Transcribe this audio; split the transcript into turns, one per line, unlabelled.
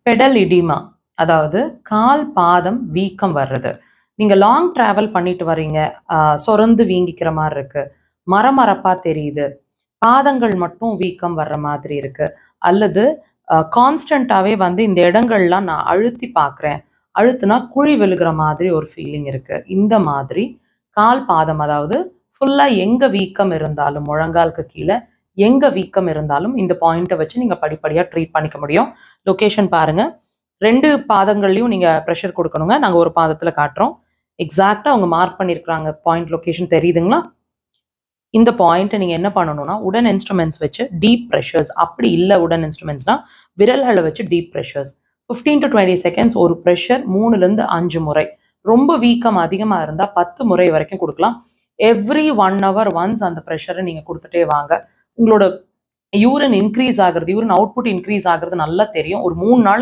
Pedal இடிமா, அதாவது கால் பாதம் வீக்கம் வர்றது. நீங்க லாங் டிராவல் பண்ணிட்டு வர்றீங்க, சொரந்து வீங்கிக்கிற மாதிரி இருக்கு, மரமரப்பா தெரியுது, பாதங்கள் மட்டும் வீக்கம் வர்ற மாதிரி இருக்கு, அல்லது கான்ஸ்டன்டாவே வந்து இந்த இடங்கள்லாம் நான் அழுத்தி பார்க்குறேன், அழுத்துனா குழி விழுகிற மாதிரி ஒரு ஃபீலிங் இருக்கு. இந்த மாதிரி கால் பாதம், அதாவது ஃபுல்லா எங்க வீக்கம் இருந்தாலும், முழங்காலுக்கு கீழே எங்க வீக்கம் இருந்தாலும் இந்த பாயிண்ட்டை வச்சு நீங்க படிப்படியா ட்ரீட் பண்ணிக்க முடியும். லொகேஷன் பாருங்க. 2 பாதங்கள்லயும் நீங்க ப்ரெஷர் கொடுக்கணுங்க. நாங்க ஒரு பாதத்துல காட்டுறோம். எக்ஸாக்ட்டா அவங்க மார்க் பண்ணியிருக்கிறாங்க. பாயிண்ட் லொகேஷன் தெரியுதுங்களா? இந்த பாயிண்ட்டை நீங்க என்ன பண்ணணும்னா, உடன் இன்ஸ்ட்ருமெண்ட்ஸ் வச்சு டீப் ப்ரெஷர்ஸ், அப்படி இல்ல உடன் இன்ஸ்ட்ருமெண்ட்ஸ்னா விரல்களை வச்சு டீப் ப்ரெஷர்ஸ் 15 to 20 செகண்ட்ஸ் ஒரு ப்ரெஷர் 3லிருந்து 5 முறை. ரொம்ப வீக்கம் அதிகமா இருந்தா 10 முறை வரைக்கும் கொடுக்கலாம். எவ்ரி 1 hour ஒன்ஸ் அந்த ப்ரெஷரை நீங்க கொடுத்துட்டே வாங்க. உங்களோட யூரின் இன்க்ரீஸ் ஆகுறது, யூரின் அவுட்புட் இன்க்ரீஸ் ஆகுறது நல்லா தெரியும். ஒரு 3 நாள்